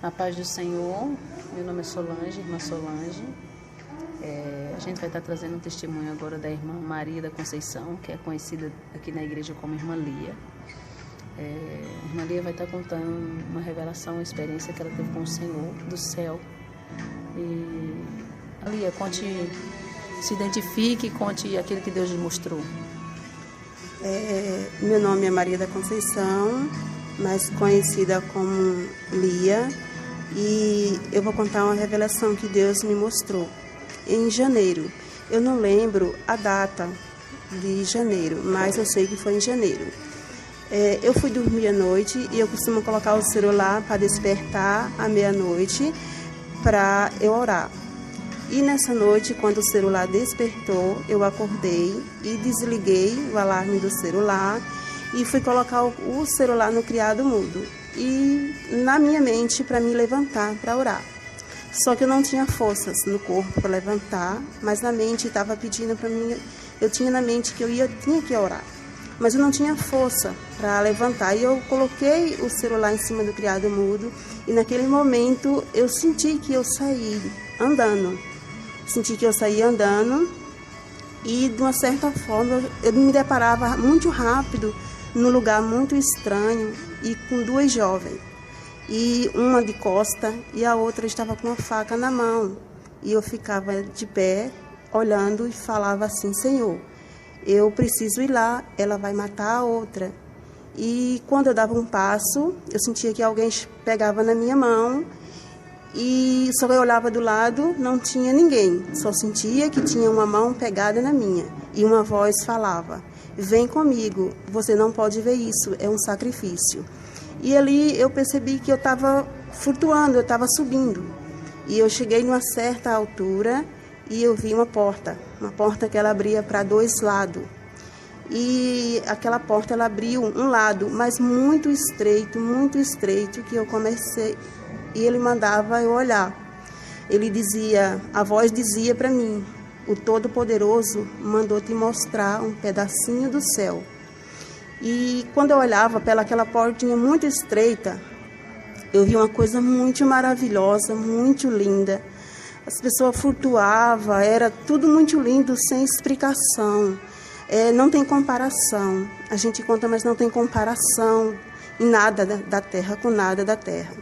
Na paz do Senhor, meu nome é Solange, irmã Solange. A gente vai estar trazendo um testemunho agora da irmã Maria da Conceição, que é conhecida aqui na igreja como Irmã Lia. A irmã Lia vai estar contando uma revelação, uma experiência que ela teve com o Senhor do céu. E Lia, conte, se identifique e conte aquilo que Deus lhe mostrou. Meu nome é Maria da Conceição, mais conhecida como Lia, e eu vou contar uma revelação que Deus me mostrou em janeiro. Eu não lembro a data de janeiro, mas eu sei que foi em janeiro. Eu fui dormir à noite e eu costumo colocar o celular para despertar à meia-noite para eu orar. E nessa noite, quando o celular despertou, eu acordei e desliguei o alarme do celular e fui colocar o celular no criado mudo. E na minha mente, para me levantar para orar. Só que eu não tinha forças no corpo para levantar, mas na mente estava pedindo para mim, eu tinha na mente que tinha que orar. Mas eu não tinha força para levantar. E eu coloquei o celular em cima do criado mudo e naquele momento eu senti que eu saí andando. Senti que eu saí andando e, de uma certa forma, eu me deparava muito rápido num lugar muito estranho e com duas jovens. E uma de costa e a outra estava com uma faca na mão. E eu ficava de pé, olhando e falava assim: Senhor, eu preciso ir lá, ela vai matar a outra. E quando eu dava um passo, eu sentia que alguém pegava na minha mão. E só eu olhava do lado, não tinha ninguém. Só sentia que tinha uma mão pegada na minha. E uma voz falava: vem comigo, você não pode ver isso, é um sacrifício. E ali eu percebi que eu estava flutuando, eu estava subindo. E eu cheguei numa certa altura e eu vi uma porta que ela abria para dois lados. E aquela porta ela abriu um lado, mas muito estreito, que eu comecei. E ele mandava eu olhar. A voz dizia para mim: o Todo-Poderoso mandou te mostrar um pedacinho do céu. E quando eu olhava pela aquela portinha muito estreita, eu vi uma coisa muito maravilhosa, muito linda. As pessoas flutuavam, era tudo muito lindo, sem explicação. Não tem comparação. A gente conta, mas não tem comparação em nada da terra com nada da terra.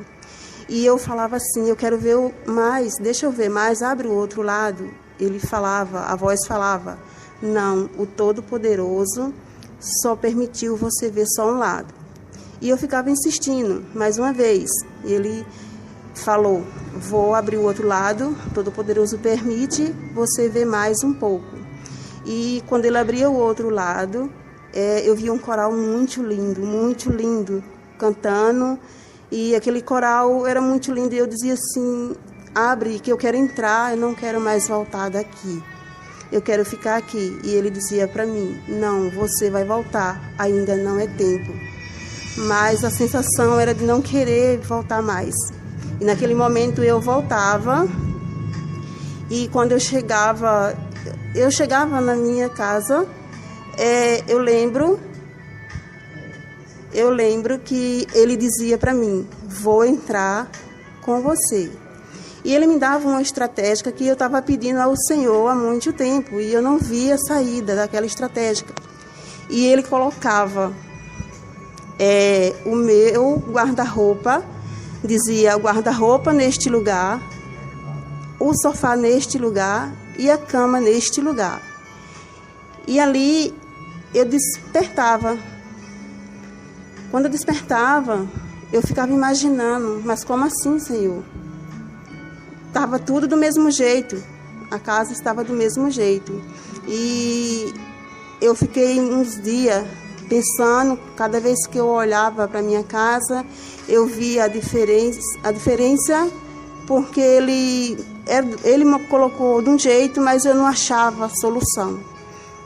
E eu falava assim: eu quero ver mais, deixa eu ver mais, abre o outro lado. A voz falava: não, o Todo-Poderoso só permitiu você ver só um lado. E eu ficava insistindo, mais uma vez. Ele falou: vou abrir o outro lado, o Todo-Poderoso permite você ver mais um pouco. E quando ele abria o outro lado, eu via um coral muito lindo, cantando. E aquele coral era muito lindo e eu dizia assim: abre que eu quero entrar, eu não quero mais voltar daqui. Eu quero ficar aqui. E ele dizia para mim: não, você vai voltar, ainda não é tempo. Mas a sensação era de não querer voltar mais. E naquele momento eu voltava e quando eu chegava na minha casa, eu lembro que ele dizia para mim: vou entrar com você. E ele me dava uma estratégia que eu estava pedindo ao Senhor há muito tempo e eu não via a saída daquela estratégia. E ele colocava o meu guarda-roupa, dizia: o guarda-roupa neste lugar, o sofá neste lugar e a cama neste lugar. E ali eu despertava. Quando eu despertava, eu ficava imaginando: mas como assim, Senhor? Estava tudo do mesmo jeito, a casa estava do mesmo jeito. E eu fiquei uns dias pensando, cada vez que eu olhava para minha casa, eu via a diferença, porque ele me colocou de um jeito, mas eu não achava solução.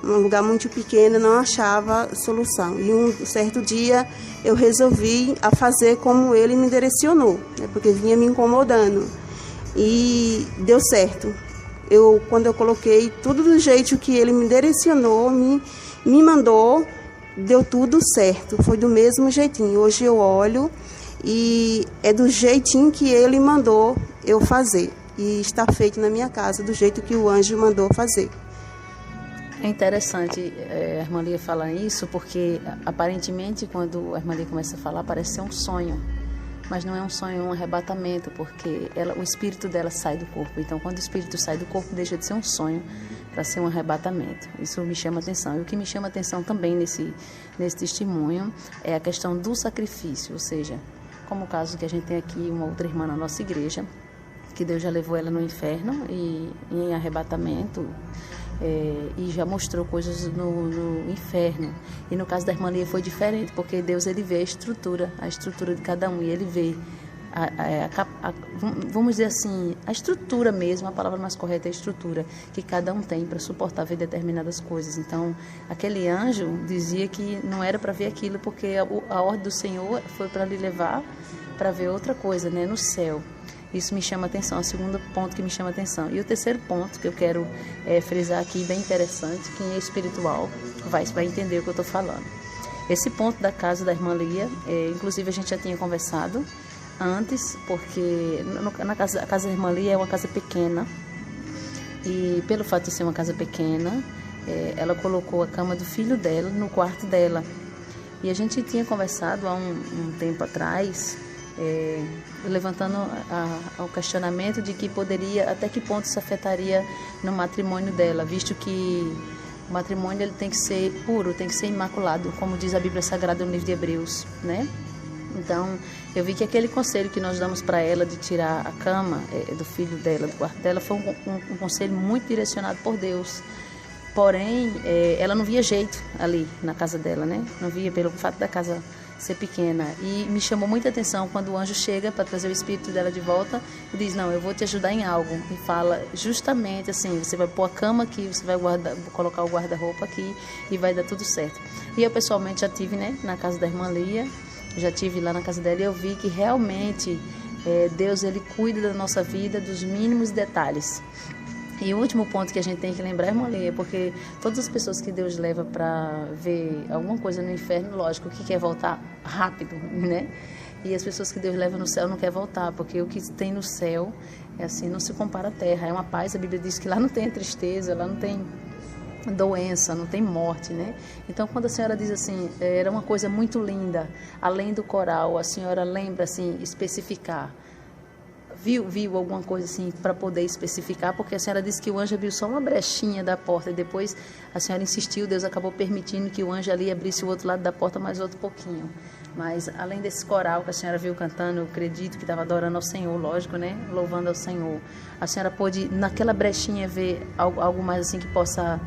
Num lugar muito pequeno, não achava solução. E um certo dia eu resolvi a fazer como ele me direcionou, porque vinha me incomodando. E deu certo. Quando eu coloquei tudo do jeito que ele me direcionou, me mandou, deu tudo certo. Foi do mesmo jeitinho. Hoje eu olho e é do jeitinho que ele mandou eu fazer. E está feito na minha casa do jeito que o anjo mandou fazer. É interessante a irmã Lia falar isso, porque aparentemente quando a irmã Lia começa a falar parece ser um sonho, mas não é um sonho, é um arrebatamento, porque o espírito dela sai do corpo. Então quando o espírito sai do corpo deixa de ser um sonho para ser um arrebatamento. Isso me chama atenção. E o que me chama atenção também nesse testemunho é a questão do sacrifício, ou seja, como o caso que a gente tem aqui uma outra irmã na nossa igreja, que Deus já levou ela no inferno e em arrebatamento, e já mostrou coisas no inferno. E no caso da irmã Lia foi diferente, porque Deus ele vê a estrutura de cada um, e ele vê vamos dizer assim, a estrutura mesmo, a palavra mais correta é a estrutura que cada um tem para suportar ver determinadas coisas. Então aquele anjo dizia que não era para ver aquilo, porque a ordem do Senhor foi para lhe levar para ver outra coisa, né, no céu. Isso me chama atenção, é o segundo ponto que me chama atenção. E o terceiro ponto que eu quero frisar aqui, bem interessante, quem é espiritual vai entender o que eu estou falando. Esse ponto da casa da irmã Lia, inclusive a gente já tinha conversado antes, porque a casa da irmã Lia é uma casa pequena, e pelo fato de ser uma casa pequena, ela colocou a cama do filho dela no quarto dela. E a gente tinha conversado há um tempo atrás, levantando o questionamento de que poderia, até que ponto isso afetaria no matrimônio dela, visto que o matrimônio ele tem que ser puro, tem que ser imaculado, como diz a Bíblia Sagrada no livro de Hebreus, né? Então, eu vi que aquele conselho que nós damos para ela de tirar a cama do filho dela, do quarto dela, foi um conselho muito direcionado por Deus. Porém, ela não via jeito ali na casa dela, né? Não via pelo fato da casa ser pequena. E me chamou muita atenção quando o anjo chega para trazer o espírito dela de volta e diz, não, eu vou te ajudar em algo. E fala justamente assim, você vai pôr a cama aqui, você vai colocar o guarda-roupa aqui e vai dar tudo certo. E eu pessoalmente já tive, né, na casa da irmã Lia, já tive lá na casa dela e eu vi que realmente Deus ele cuida da nossa vida, dos mínimos detalhes. E o último ponto que a gente tem que lembrar, irmã Lia, porque todas as pessoas que Deus leva para ver alguma coisa no inferno, lógico, que quer voltar rápido, né? E as pessoas que Deus leva no céu não quer voltar, porque o que tem no céu é assim, não se compara à terra, é uma paz. A Bíblia diz que lá não tem tristeza, lá não tem doença, não tem morte, né? Então, quando a senhora diz assim, era uma coisa muito linda, além do coral, a senhora lembra assim, especificar? Viu alguma coisa assim para poder especificar? Porque a senhora disse que o anjo abriu só uma brechinha da porta e depois a senhora insistiu, Deus acabou permitindo que o anjo ali abrisse o outro lado da porta mais outro pouquinho. Mas além desse coral que a senhora viu cantando, eu acredito que estava adorando ao Senhor, lógico, né? Louvando ao Senhor. A senhora pôde naquela brechinha ver algo mais assim que possa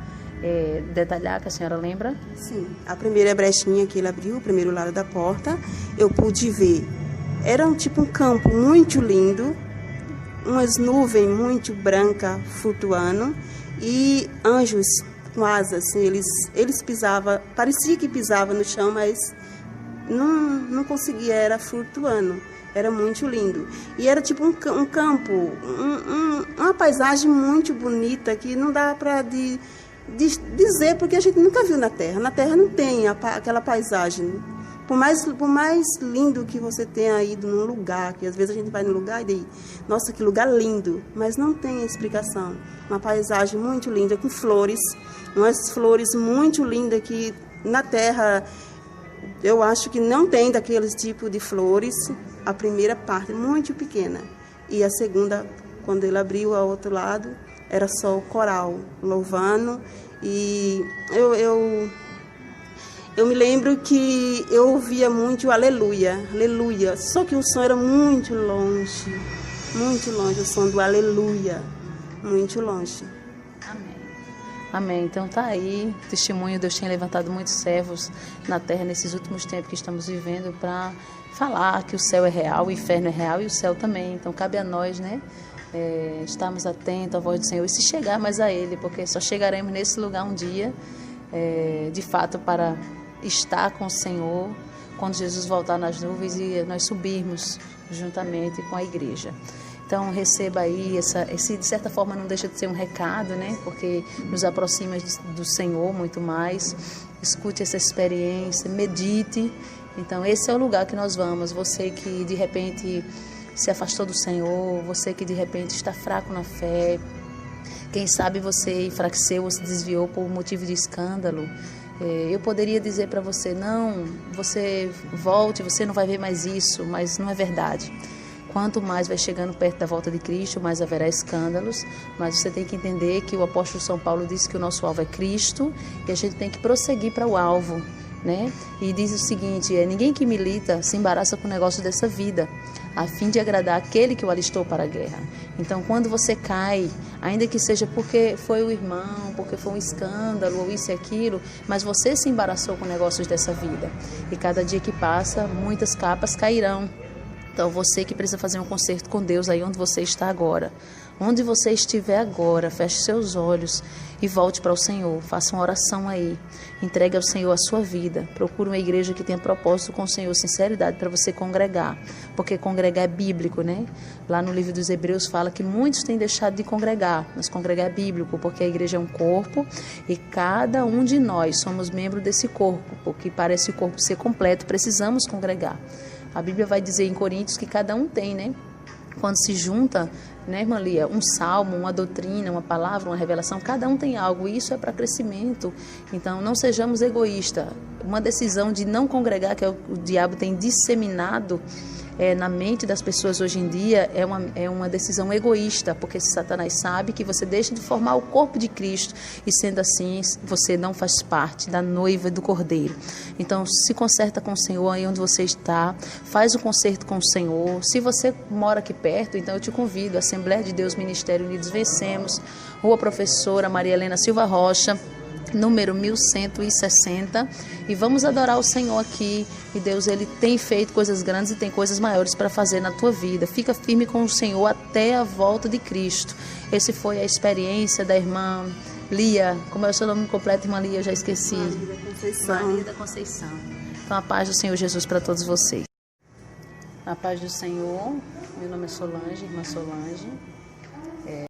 detalhar, que a senhora lembra? Sim, a primeira brechinha que ele abriu, o primeiro lado da porta, eu pude ver. Era um campo muito lindo, umas nuvens muito brancas flutuando e anjos com asas, assim, eles pisavam, parecia que pisava no chão, mas não conseguia, era flutuando, era muito lindo. E era tipo um campo, uma paisagem muito bonita que não dá para dizer, porque a gente nunca viu na Terra não tem aquela paisagem. Por mais lindo que você tenha ido num lugar, que às vezes a gente vai num lugar e daí, nossa, que lugar lindo, mas não tem explicação. Uma paisagem muito linda, com flores, umas flores muito lindas que na Terra eu acho que não tem daqueles tipos de flores. A primeira parte muito pequena e a segunda, quando ele abriu ao outro lado, era só o coral louvando. E eu me lembro que eu ouvia muito o aleluia, aleluia, só que o som era muito longe, o som do aleluia, muito longe. Amém. Amém. Então tá aí, testemunho, Deus tem levantado muitos servos na terra nesses últimos tempos que estamos vivendo para falar que o céu é real, o inferno é real e o céu também. Então cabe a nós, né, estarmos atentos à voz do Senhor e se chegar mais a Ele, porque só chegaremos nesse lugar um dia, de fato, para estar com o Senhor quando Jesus voltar nas nuvens e nós subirmos juntamente com a igreja. Então receba aí esse, de certa forma não deixa de ser um recado, né? Porque nos aproxima do Senhor muito mais. Escute essa experiência, medite Então esse é o lugar que nós vamos. Você que de repente se afastou do Senhor, você que de repente está fraco na fé, quem sabe você enfraqueceu ou se desviou por motivo de escândalo, eu poderia dizer para você, não, você volte, você não vai ver mais isso, mas não é verdade. Quanto mais vai chegando perto da volta de Cristo, mais haverá escândalos, mas você tem que entender que o apóstolo São Paulo disse que o nosso alvo é Cristo e a gente tem que prosseguir para o alvo, né? E diz o seguinte, ninguém que milita se embaraça com o negócio dessa vida, a fim de agradar aquele que o alistou para a guerra. Então, quando você cai, ainda que seja porque foi o irmão, porque foi um escândalo, ou isso e aquilo, mas você se embaraçou com negócios dessa vida. E cada dia que passa, muitas capas cairão. Então, você que precisa fazer um concerto com Deus aí onde você está agora. Onde você estiver agora, feche seus olhos e volte para o Senhor. Faça uma oração aí. Entregue ao Senhor a sua vida. Procure uma igreja que tenha propósito com o Senhor, sinceridade, para você congregar. Porque congregar é bíblico, né? Lá no livro dos Hebreus fala que muitos têm deixado de congregar. Mas congregar é bíblico, porque a igreja é um corpo e cada um de nós somos membro desse corpo. Porque para esse corpo ser completo, precisamos congregar. A Bíblia vai dizer em Coríntios que cada um tem, né? Quando se junta, né, irmã Lia, um salmo, uma doutrina, uma palavra, uma revelação, cada um tem algo, e isso é para crescimento. Então, não sejamos egoístas. Uma decisão de não congregar, que o diabo tem disseminado na mente das pessoas hoje em dia, é uma decisão egoísta, porque Satanás sabe que você deixa de formar o corpo de Cristo e, sendo assim, você não faz parte da noiva do Cordeiro. Então, se conserta com o Senhor aí onde você está, faz o concerto com o Senhor. Se você mora aqui perto, então eu te convido, Assembleia de Deus Ministério Unidos Vencemos, Rua Professora Maria Helena Silva Rocha, número 1160, e vamos adorar o Senhor aqui. E Deus, Ele tem feito coisas grandes e tem coisas maiores para fazer na tua vida. Fica firme com o Senhor até a volta de Cristo. Esse foi a experiência da irmã Lia. Como é o seu nome completo, irmã Lia? Eu já esqueci. Maria da Conceição. Maria da Conceição. Então, a paz do Senhor Jesus para todos vocês. A paz do Senhor. Meu nome é Solange, irmã Solange.